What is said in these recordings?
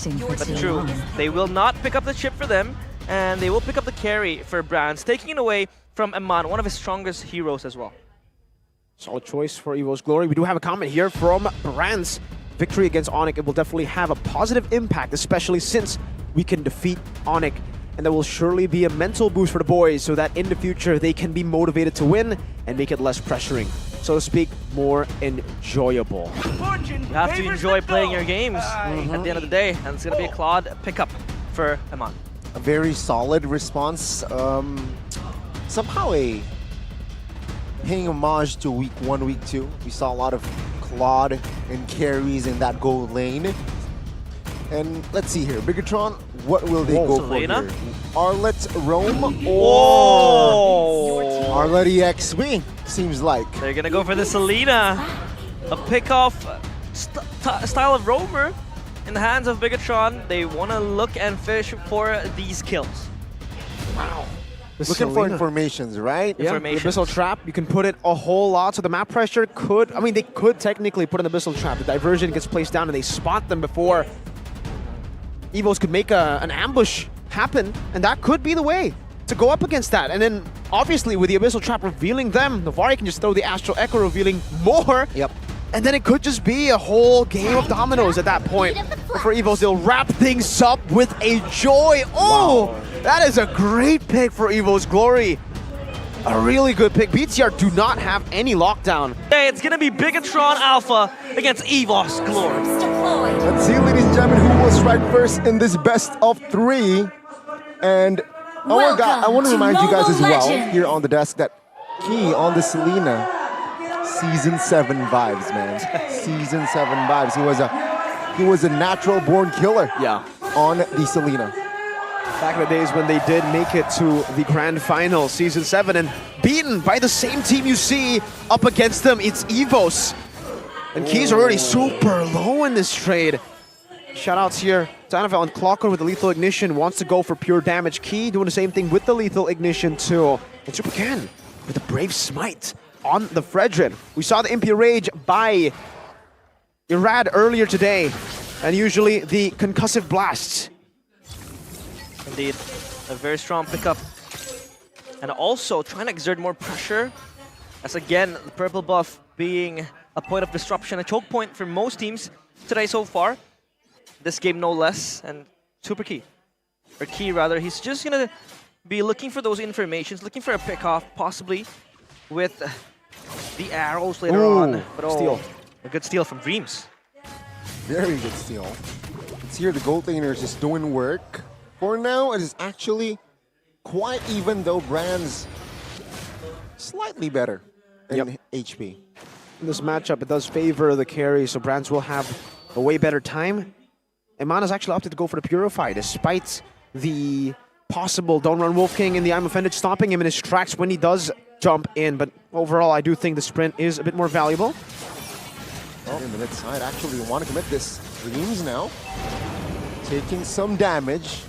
But true, they will not pick up the chip for them, and they will pick up the carry for Brands, taking it away from Eman, one of his strongest heroes as well. Solid choice for Evos Glory. We do have a comment here from Brands. Victory against Onyx, it will definitely have a positive impact, especially since we can defeat Onyx. And that will surely be a mental boost for the boys so that in the future they can be motivated to win and make it less pressuring. So to speak, more enjoyable. You have to enjoy playing your games at the end of the day, and it's going to be a Claude pickup for Eman. A very solid response. Somehow paying homage to week 1, week 2. We saw a lot of Claude and carries in that gold lane. And let's see here, Bigetron, what will they go Selena? for here? Arlet Roam Oh! or Arlet EXP, seems like. They're going to go for the Selena. A pick-off style of roamer in the hands of Bigetron. They want to look and fish for these kills. Wow. Looking for informations, right? Yeah, the Abyssal Trap, you can put it a whole lot, so the map pressure could, I mean, they could technically put an Abyssal Trap. The diversion gets placed down and they spot them before Evos could make an ambush happen, and that could be the way to go up against that. And then, obviously, with the Abyssal Trap revealing them, Navari can just throw the Astral Echo revealing more. Yep. And then it could just be a whole game of dominoes at that point. For Evos, they'll wrap things up with a joy. Oh, wow. That is a great pick for Evos Glory. A really good pick. BTR do not have any lockdown. Hey, it's going to be Bigetron Alpha against Evos Glory. Let's see, ladies and gentlemen, who will strike first in this best of 3. And I want to remind you guys as well, here on the desk, that Key on the Selena, Season 7 vibes, man. Season 7 vibes. He was a natural born killer on the Selena. Back in the days when they did make it to the grand final, Season 7, and beaten by the same team you see up against them, it's Evos. And Key's already super low in this trade. Shoutouts here to NFL, and Clockwork with the Lethal Ignition wants to go for pure damage. Key doing the same thing with the Lethal Ignition too. And Super Ken with the Brave Smite on the Fredrin. We saw the MP Rage by Irad earlier today, and usually the Concussive Blasts. Indeed, a very strong pickup. And also trying to exert more pressure, as again, the purple buff being a point of disruption, a choke point for most teams today so far. This game no less, and Super Key, or Key rather, he's just gonna be looking for those informations, looking for a pick-off, possibly with the arrows later on. But steal. A good steal from Dreams. Very good steal. It's here the gold laner is just doing work. For now, it is actually quite even, though Brands slightly better in HP. In this matchup, it does favor the carry, so Brands will have a way better time. Eman has actually opted to go for the Purify, despite the possible Don't Run Wolf King and the I'm Offended stopping him in his tracks when he does jump in. But overall, I do think the sprint is a bit more valuable. Oh, in the mid side, actually want to commit this. Dreams now, taking some damage.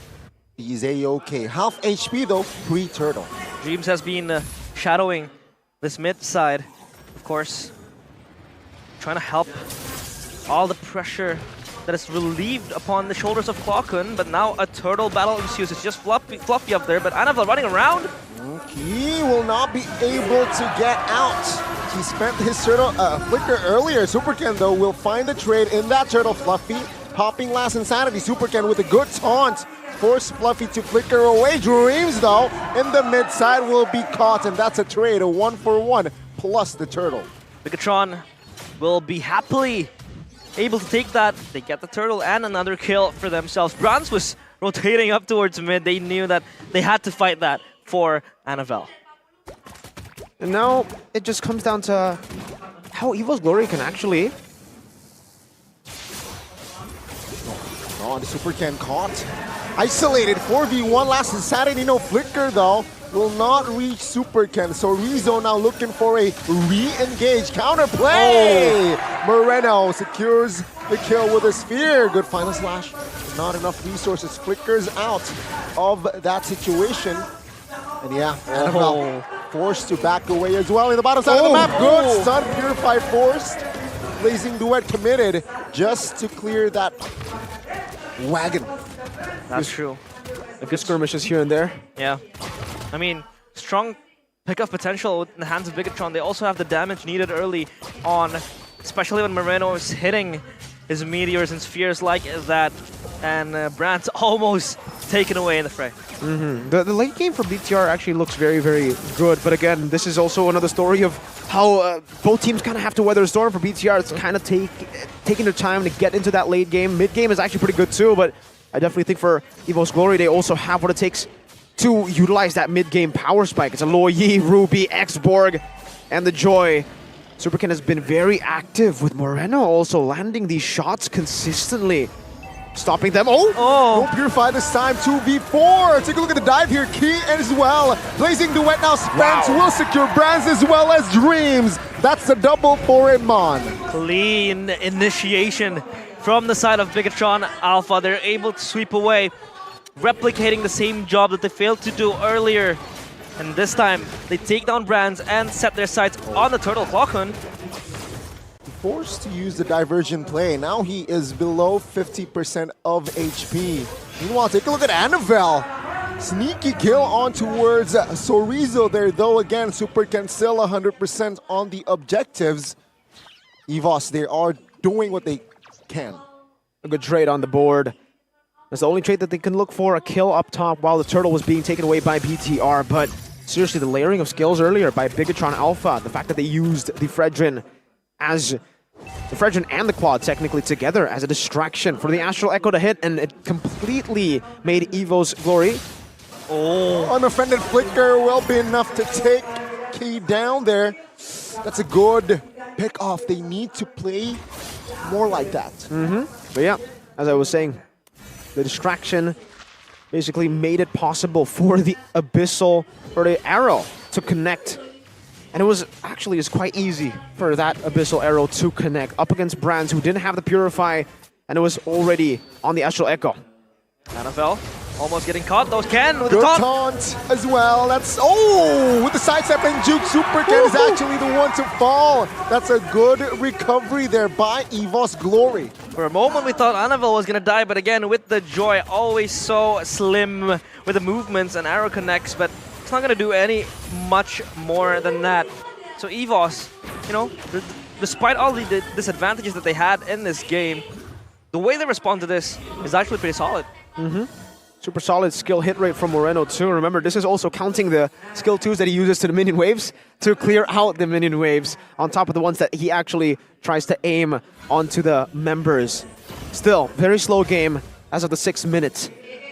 He's A-OK. Half HP though, pre-turtle. Dreams has been shadowing this mid side, of course, trying to help all the pressure that is relieved upon the shoulders of Klokun, but now a turtle battle ensues. It's just fluffy up there, but Anavel running around. He will not be able to get out. He spent his turtle flicker earlier. Superken though will find the trade in that turtle. Fluffy popping last insanity. Superken with a good taunt. Force Fluffy to flicker away. Dreams though in the mid side will be caught, and that's a trade, a 1-for-1 plus the turtle. Bigetron will be happily able to take that. They get the turtle and another kill for themselves. Bronze was rotating up towards mid. They knew that they had to fight that for Anavel. And now it just comes down to how Evos Glory can actually... Oh, the Superken caught. Isolated 4v1 last Saturday. No flicker though. Will not reach Superken. So Rizzo now looking for a re-engage counterplay. Oh. Moreno secures the kill with a spear. Good final slash. Not enough resources. Flickers out of that situation. And yeah, Anavel forced to back away as well in the bottom side of the map. Good stun, Purify forced. Blazing Duet committed just to clear that wagon. That's true. A good skirmishes here and there. Yeah. I mean, strong pickup potential in the hands of Bigetron. They also have the damage needed early on, especially when Moreno is hitting his meteors and spheres like that, and Brand's almost taken away in the fray. The late game for BTR actually looks very, very good, but again, this is also another story of how both teams kind of have to weather a storm. For BTR, it's kind of taking their time to get into that late game. Mid game is actually pretty good too, but I definitely think for Evos Glory, they also have what it takes to utilize that mid game power spike. It's a Loyi, Ruby, X-Borg, and the Joy. Superken has been very active with Moreno also landing these shots consistently. Stopping them. Oh! Don't Purify this time. 2v4. Take a look at the dive here. Key as well. Blazing Duet now. Spence will secure Brands as well as Dreams. That's a double for Edmon. Clean initiation from the side of Bigetron Alpha. They're able to sweep away, replicating the same job that they failed to do earlier. And this time, they take down Brands and set their sights on the Turtle Clockun. Forced to use the diversion play. Now he is below 50% of HP. Meanwhile, take a look at Annabelle. Sneaky kill on towards Sorizo there, though. Again, Superken still 100% on the objectives. Evos, they are doing what they can. A good trade on the board. That's the only trade that they can look for, a kill up top while the Turtle was being taken away by BTR. But seriously, the layering of skills earlier by Bigetron Alpha, the fact that they used the Fredrin as the Fredrin and the Quad technically together as a distraction for the Astral Echo to hit, and it completely made Evos Glory. Unoffended Flicker will be enough to take Key down there. That's a good pick off. They need to play more like that. But yeah, as I was saying, the distraction basically made it possible for the Abyssal, or the Arrow, to connect. And it was actually quite easy for that Abyssal Arrow to connect up against Brands, who didn't have the Purify, and it was already on the Astral Echo. NFL almost getting caught. Those can with Good the taunt. taunt as well. That's with the sidestep and juke. Superken is actually the one to fall. That's a good recovery there by Evos Glory. For a moment, we thought Annabelle was gonna die, but again, with the Joy, always so slim with the movements, and Arrow connects, but it's not gonna do much more than that. So Evos, you know, despite all the disadvantages that they had in this game, the way they respond to this is actually pretty solid. Super solid skill hit rate from Moreno too. Remember, this is also counting the skill 2s that he uses to the minion waves to clear out the minion waves on top of the ones that he actually tries to aim onto the members. Still, very slow game as of the 6 minutes.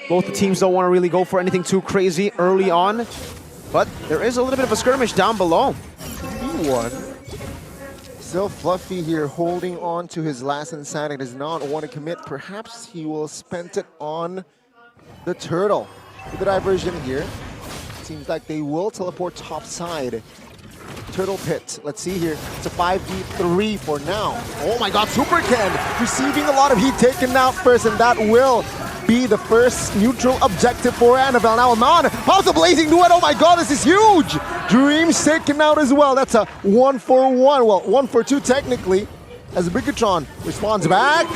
Both the teams don't want to really go for anything too crazy early on, but there is a little bit of a skirmish down below. 2v1. Still Fluffy here holding on to his last insanity. Does not want to commit. Perhaps he will spend it on the Turtle. With the diversion here, seems like they will teleport top side. Turtle Pit. Let's see here. It's a 5v3 for now. Oh my god, Superken receiving a lot of heat taken out first, and that will be the first neutral objective for Annabelle. Now Amon, how's the Blazing Duet? Oh my god, this is huge! Dreams taken out as well. That's a 1-for-1. Well, 1-for-2 technically, as Bigetron responds back.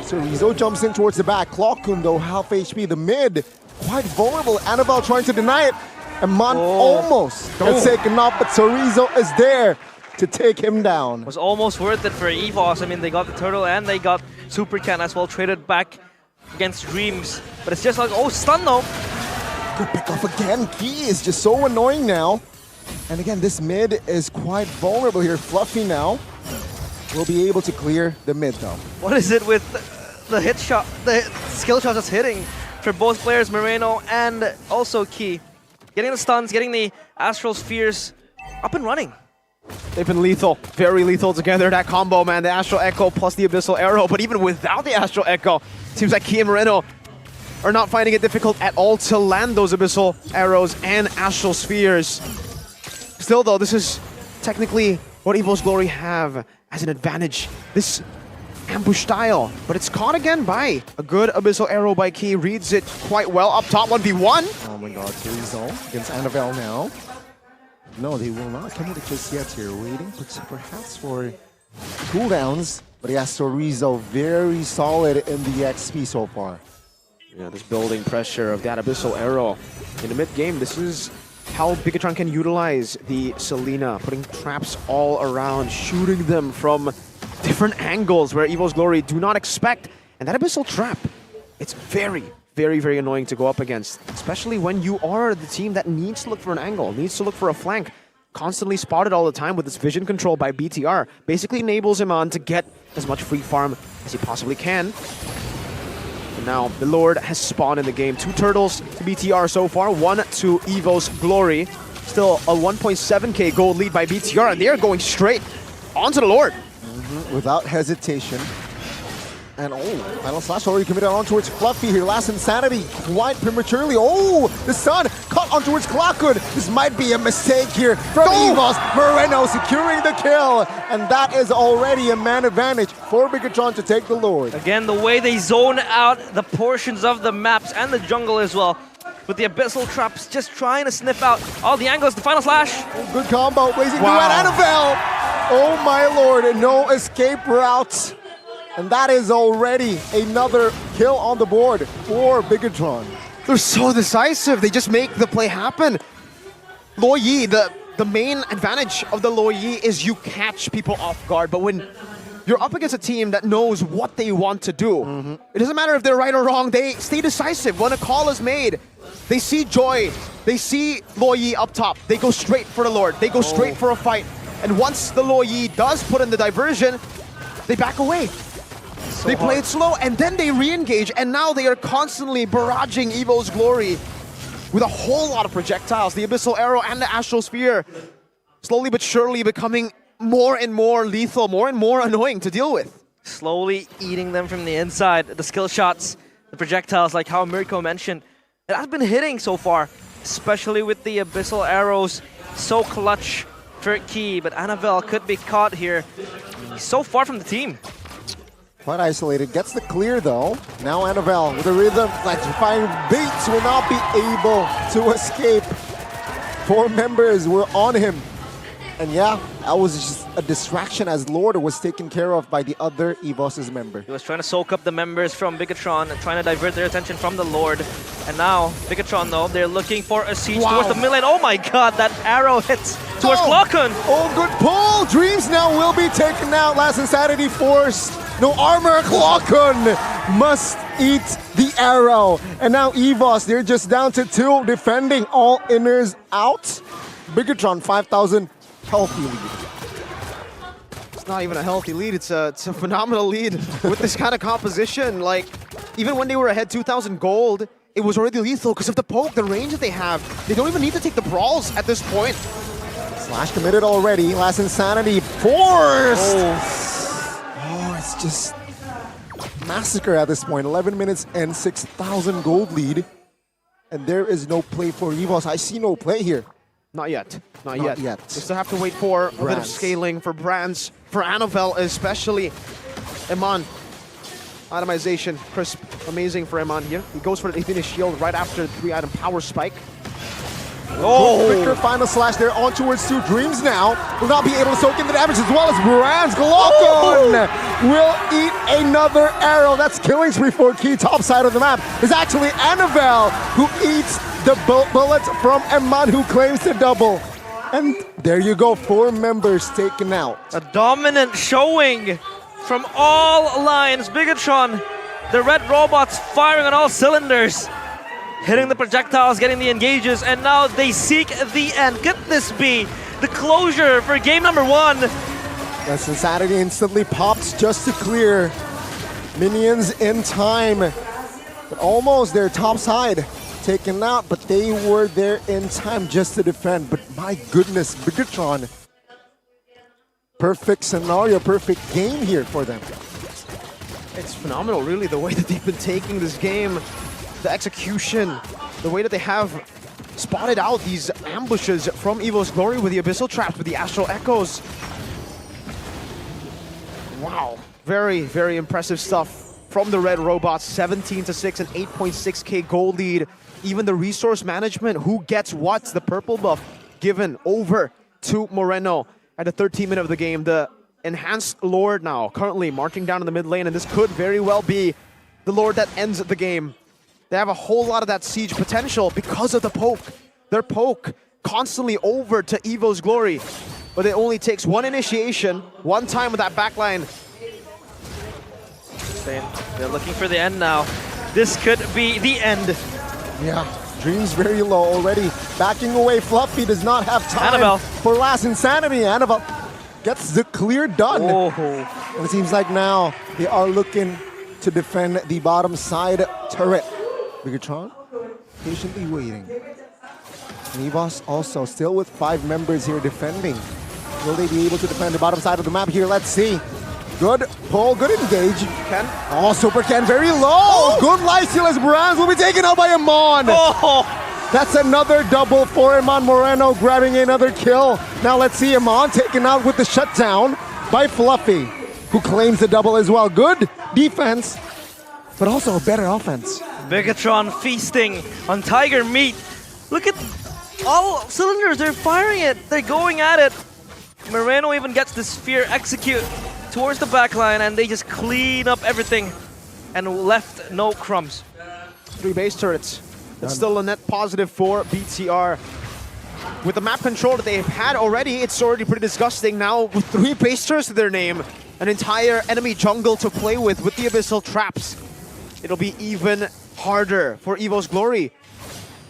Sorizo jumps in towards the back. Clockun, though, half HP. The mid, quite vulnerable. Annabelle trying to deny it. Amon almost gets taken off, but Sorizo is there to take him down. Was almost worth it for Evos. I mean, they got the Turtle and they got Superken as well, traded back against Dreams. But it's just like, stun though. Good pick off again. Key is just so annoying now. And again, this mid is quite vulnerable here. Fluffy now will be able to clear the mid though. What is it with the hit shot, the skill shot that's hitting for both players, Moreno and also Key? Getting the stuns, getting the Astral Spheres up and running. They've been lethal, very lethal together, that combo, man. The Astral Echo plus the Abyssal Arrow, but even without the Astral Echo, seems like Key and Moreno are not finding it difficult at all to land those Abyssal Arrows and Astral Spheres. Still though, this is technically what Evos Glory have as an advantage. This ambush style, but it's caught again by a good Abyssal Arrow by Key. Reads it quite well up top, 1v1. Oh my god, Sorizo against Annabelle now. No, they will not commit it just yet here. Waiting perhaps for cooldowns. But yeah, Sorizo very solid in the XP so far. Yeah, this building pressure of that Abyssal Arrow in the mid-game. This is how Bigetron can utilize the Selena, putting traps all around, shooting them from different angles where Evos Glory do not expect. And that Abyssal Trap, it's very, very annoying to go up against, especially when you are the team that needs to look for an angle, needs to look for a flank. Constantly spotted all the time with this vision control by BTR. Basically enables him on to get as much free farm as he possibly can. And now the Lord has spawned in the game. 2 turtles to BTR so far, 1 to Evos Glory. Still a 1.7k gold lead by BTR, and they are going straight onto the Lord. Without hesitation. And final slash already committed on towards Fluffy here. Last Insanity quite prematurely. Oh, the sun caught on towards Clockwood. This might be a mistake here from Evos. Moreno securing the kill. And that is already a man advantage for Bigetron to take the Lord. Again, the way they zone out the portions of the maps and the jungle as well. With the Abyssal Traps just trying to sniff out all the angles. The final slash. Oh, good combo. Blazing through at Annabelle. Oh my lord. And no escape route. And that is already another kill on the board for Bigetron. They're so decisive. They just make the play happen. Lo Yi, the main advantage of the Lo Yi is you catch people off guard. But when you're up against a team that knows what they want to do, it doesn't matter if they're right or wrong. They stay decisive. When a call is made, they see Joy, they see Lo Yi up top. They go straight for the Lord. They go straight for a fight. And once the Lo Yi does put in the diversion, they back away. They play it slow, and then they re-engage, and now they are constantly barraging Evos Glory with a whole lot of projectiles. The Abyssal Arrow and the Astral Sphere slowly but surely becoming more and more lethal, more and more annoying to deal with. Slowly eating them from the inside. The skill shots, the projectiles, like how Mirko mentioned, it has been hitting so far, especially with the Abyssal Arrows. So clutch for Key, but Annabelle could be caught here. He's so far from the team. Quite isolated, gets the clear though. Now Annabelle with a rhythm, electrifying beats, will not be able to escape. 4 members were on him. And yeah, that was just a distraction as Lord was taken care of by the other Evos' member. He was trying to soak up the members from Bigetron and trying to divert their attention from the Lord. And now, Bigetron though, they're looking for a siege towards the mid lane. Oh my god, that arrow hits towards Glockun. Oh, good pull! Dreams now will be taken out. Last Insanity forced. No armor, Glockun must eat the arrow. And now Evos, they're just down to 2, defending all inners out. Bigetron, 5,000 healthy lead. It's not even a healthy lead, it's a phenomenal lead with this kind of composition. Like, even when they were ahead 2,000 gold, it was already lethal because of the poke, the range that they have. They don't even need to take the brawls at this point. Slash committed already. Last Insanity forced. Oh, it's just massacre at this point. 11 minutes and 6,000 gold lead. And there is no play for Evos. I see no play here. Not yet. Not yet. They still have to wait for a bit of scaling for Brands, for Annabelle especially. Eman, itemization, crisp, amazing for Eman here. He goes for the Infinite Shield right after the 3-item power spike. Oh! Quicker final slash there on towards 2 Dreams now. Will not be able to soak in the damage as well as Brands. Glockun will eat another arrow. That's killing spree for Key. Top side of the map is actually Annabelle who eats the bullet from Eman who claims to double. And there you go, 4 members taken out. A dominant showing from all lines. Bigetron, the red robots firing on all cylinders. Hitting the projectiles, getting the engages, and now they seek the end. Could this be the closure for game number 1? That's Insanity instantly pops just to clear. Minions in time. But almost their top side taken out, but they were there in time just to defend. But my goodness, Bigetron. Perfect scenario, perfect game here for them. It's phenomenal, really, the way that they've been taking this game. The execution, the way that they have spotted out these ambushes from Evos Glory with the Abyssal Traps, with the Astral Echoes. Wow, very impressive stuff from the Red Robots. 17-6 and 8.6k gold lead. Even the resource management, who gets what? The purple buff given over to Moreno at the 13th minute of the game. The enhanced Lord now, currently marching down in the mid lane, and this could very well be the Lord that ends the game. They have a whole lot of that siege potential because of the poke. Their poke constantly over to Evos Glory, but it only takes one initiation, one time with that backline. They're looking for the end now. This could be the end. Yeah, Dreams very low already. Backing away, Fluffy does not have time Annabelle. for last Insanity. Annabelle gets the clear done. Oh. And it seems like now they are looking to defend the bottom side turret. Bigetron patiently waiting. And Evos also still with 5 members here defending. Will they be able to defend the bottom side of the map here? Let's see. Good pull, good engage. Ken? Oh, Super Ken very low. Good life steal as Brands will be taken out by Amon. Oh. That's another double for Amon Moreno, grabbing another kill. Now let's see Amon taken out with the shutdown by Fluffy, who claims the double as well. Good defense, but also a better offense. Bigetron feasting on Tiger Meat. Look at all cylinders, they're firing it. They're going at it. Moreno even gets the sphere execute towards the backline, and they just clean up everything and left no crumbs. 3 base turrets. It's still a net positive for BTR. With the map control that they've had already, it's already pretty disgusting. Now with 3 base turrets to their name, an entire enemy jungle to play with the Abyssal Traps. It'll be even harder for Evos Glory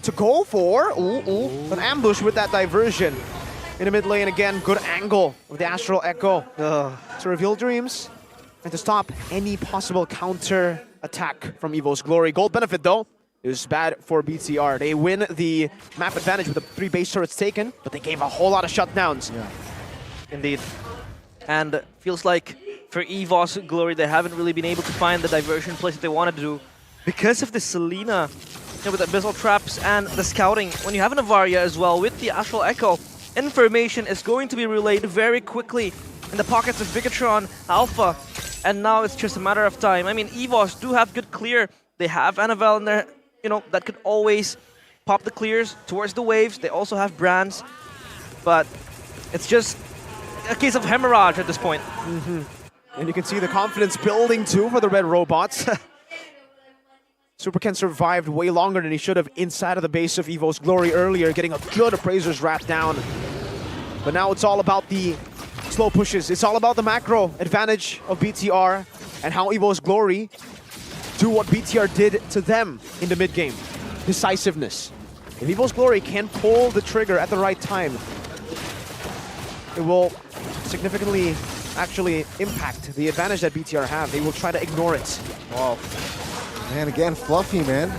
to go for an ambush with that diversion. In the mid lane again, good angle with the Astral Echo to reveal Dreams and to stop any possible counter attack from Evos Glory. Gold benefit though, it was bad for BTR. They win the map advantage with the 3 base turrets taken, but they gave a whole lot of shutdowns. Yeah. Indeed. And feels like for Evos Glory, they haven't really been able to find the diversion place that they wanted to do because of the Selena, with the Abyssal Traps and the scouting. When you have an Avaria as well with the Astral Echo, information is going to be relayed very quickly in the pockets of Bigetron Alpha, and now it's just a matter of time. I mean, Evos do have good clear. They have Annabelle in there, that could always pop the clears towards the waves. They also have Brands, but it's just a case of hemorrhage at this point. And you can see the confidence building too for the red robots. Super Ken survived way longer than he should have inside of the base of Evos Glory earlier, getting a good Appraiser's Wrath down. But now it's all about the slow pushes. It's all about the macro advantage of BTR and how Evos Glory do what BTR did to them in the mid game. Decisiveness. If Evos Glory can pull the trigger at the right time, it will significantly actually impact the advantage that BTR have. They will try to ignore it. Wow. Man, again, Fluffy, man.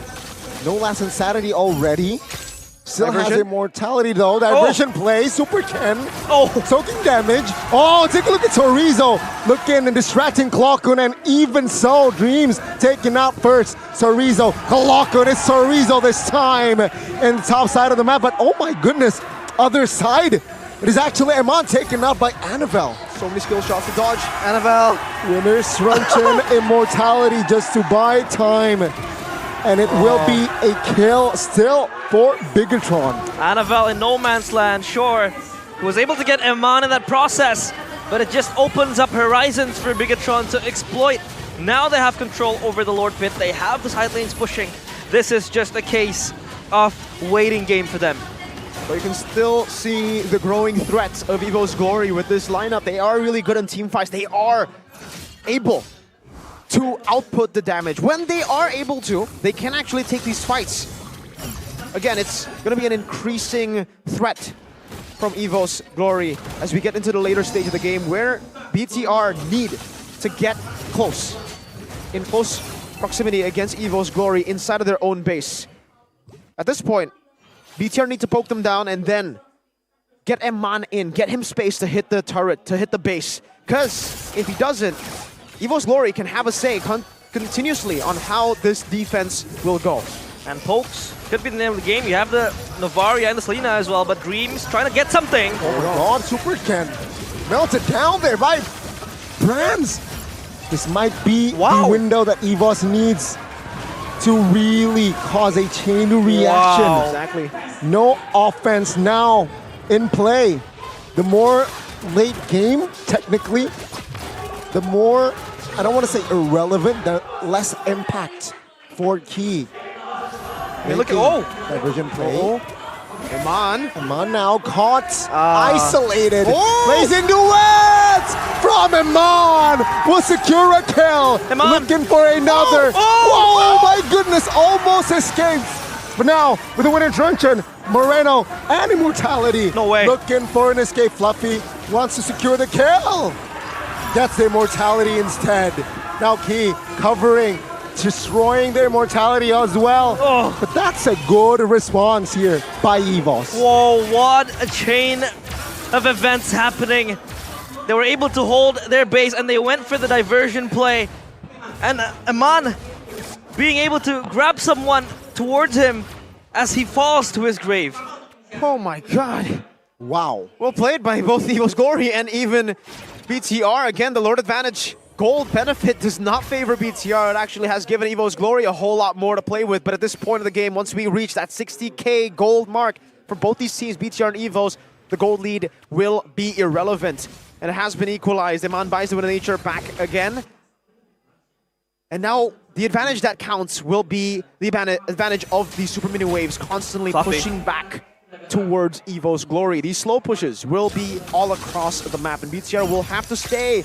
No last Insanity already. Still has Diversion? Immortality, though. Diversion play. Super Ken. Oh. Soaking damage. Oh, take a look at Torizo. Looking and distracting Clockun, and even so, Dreams taken out first. Torizo, Clockun, it's Torizo this time. In the top side of the map, but oh my goodness, other side. It is actually Amon taken out by Annabelle. So many skill shots to dodge. Annabelle. Winner Srunchen Immortality just to buy time. And it will be a kill still for Bigetron. Annabelle in no man's land, sure. He was able to get Eman in that process, but it just opens up horizons for Bigetron to exploit. Now they have control over the Lord Pit. They have the side lanes pushing. This is just a case of waiting game for them. But you can still see the growing threat of Evos Glory with this lineup. They are really good in team fights. They are able to output the damage. When they are able to, they can actually take these fights. Again, it's going to be an increasing threat from Evos Glory as we get into the later stage of the game where BTR need to get close, in close proximity against Evos Glory inside of their own base. At this point, BTR need to poke them down and then get Eman in, get him space to hit the turret, to hit the base. Because if he doesn't, Evos Glory can have a say continuously on how this defense will go. And pokes could be the name of the game. You have the Novaria and the Selena as well, but Dreams trying to get something. Oh my god, Super Ken melted down there by Brands. This might be the window that Evos needs to really cause a chain reaction. Exactly. No offense now in play. The more late game, technically, the more, I don't want to say irrelevant, the less impact for Key. Hey, look at, oh! Diversion play. Iman now caught, isolated, Oh! plays into it from Iman, will secure a kill, Iman. looking for another. Oh! Oh my goodness, almost escaped. But now, with the winner truncheon, Moreno and Immortality No way. looking for an escape. Fluffy wants to secure the kill. Gets the Immortality instead. Now Key covering, destroying the Immortality as well. Oh. But that's a good response here by Evos. Whoa, what a chain of events happening. They were able to hold their base and they went for the diversion play. And Iman being able to grab someone towards him as he falls to his grave. Oh my god. Wow. Well played by both Evos Glory and even BTR. Again, the Lord advantage. Gold benefit does not favor BTR. It actually has given Evos Glory a whole lot more to play with. But at this point of the game, once we reach that 60k gold mark for both these teams, BTR and Evos, the gold lead will be irrelevant. And it has been equalized. Iman buys the win of nature back again. And now the advantage that counts will be the advantage of these super mini waves constantly Fluffy. pushing back towards Evos Glory. These slow pushes will be all across the map, and BTR will have to stay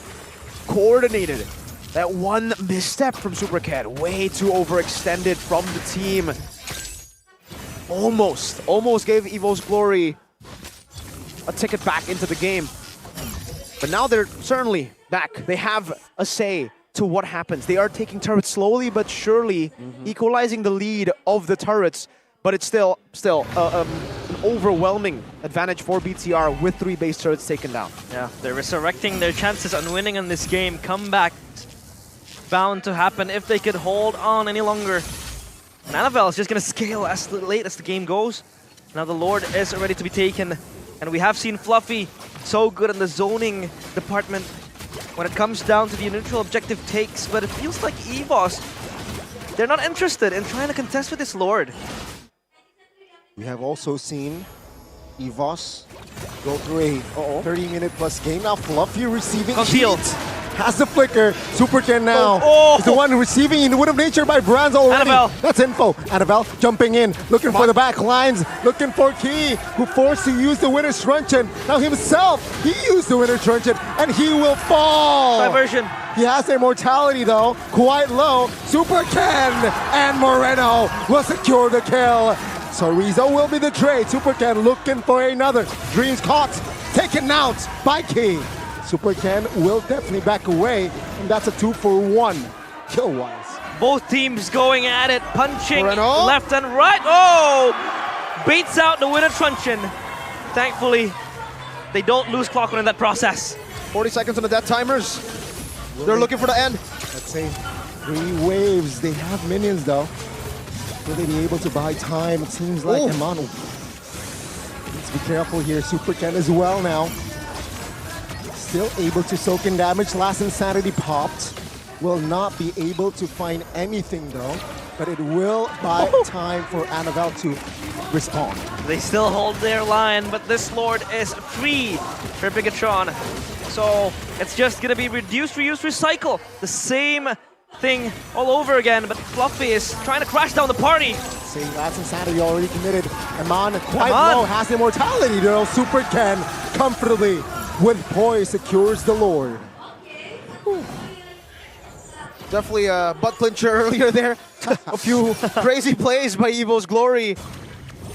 coordinated. That one misstep from Supercat, way too overextended from the team. Almost gave Evos Glory a ticket back into the game. But now they're certainly back. They have a say to what happens. They are taking turrets slowly but surely, equalizing the lead of the turrets. But it's still an overwhelming advantage for BTR with 3 base turrets taken down. Yeah, they're resurrecting their chances on winning in this game. Comeback bound to happen if they could hold on any longer. And Annabelle is just going to scale as late as the game goes. Now the Lord is ready to be taken. And we have seen Fluffy so good in the zoning department when it comes down to the neutral objective takes. But it feels like Evos, they're not interested in trying to contest with this Lord. We have also seen Evos go through a 30-minute plus game. Now Fluffy receiving Concealed. heat. Has the flicker. Supercan now Oh. is the one receiving in the Wind of Nature by Brands already. Annabelle. That's info. Annabelle jumping in, looking for the back lines, looking for Key, who forced to use the Winner's Truncheon. Now himself, he used the Winner's Truncheon, and he will fall. Diversion. He has the immortality though, quite low. Supercan and Moreno will secure the kill. So Rizzo will be the trade. Supercan looking for another. Dreams caught, taken out by Key. Supercan will definitely back away, and that's a 2-for-1 kill-wise. Both teams going at it, punching Moreno. left and right. Oh! Baits out the Winner Truncheon. Thankfully, they don't lose Clockwork in that process. 40 seconds on the death timers. They're looking for the end. Let's say 3 waves. They have minions though. Will they be able to buy time? It seems like Iman. Let's be careful here. Supercan as well now. Still able to soak in damage. Last Insanity popped. Will not be able to find anything though. But it will buy time for Annabelle to respond. They still hold their line, but this Lord is free for Bigetron. So it's just gonna be reduce, reuse, recycle. The same thing all over again, but Fluffy is trying to crash down the party. Saying Last Insanity already committed. Iman quite Iman. low, has immortality though. Supercan comfortably with poise secures the Lord. Definitely a butt clincher earlier there. A few crazy plays by Evos Glory.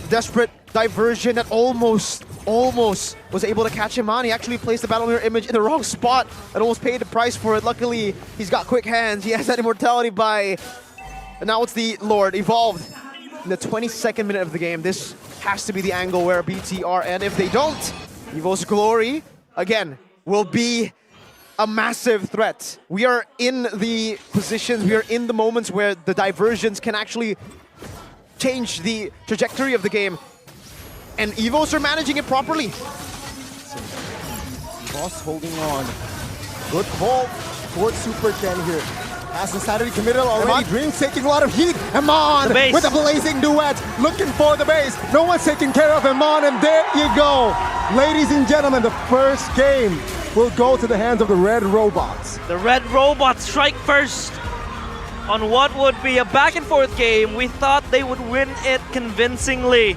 Desperate diversion that almost was able to catch him on. He actually placed the Battle Mirror image in the wrong spot and almost paid the price for it. Luckily, he's got quick hands. He has that immortality by... And now it's the Lord evolved in the 22nd minute of the game. This has to be the angle where BTR, and if they don't, Evos Glory, again, will be a massive threat. We are in the positions, we are in the moments where the diversions can actually change the trajectory of the game. And Evos are managing it properly. Boss holding on. Good call for Supercan here. As the Saturday committed already, Dreams taking a lot of heat. Amon The base. with a blazing duet, looking for the base. No one's taking care of Amon, and there you go. Ladies and gentlemen, the first game will go to the hands of the Red Robots. The Red Robots strike first on what would be a back and forth game. We thought they would win it convincingly.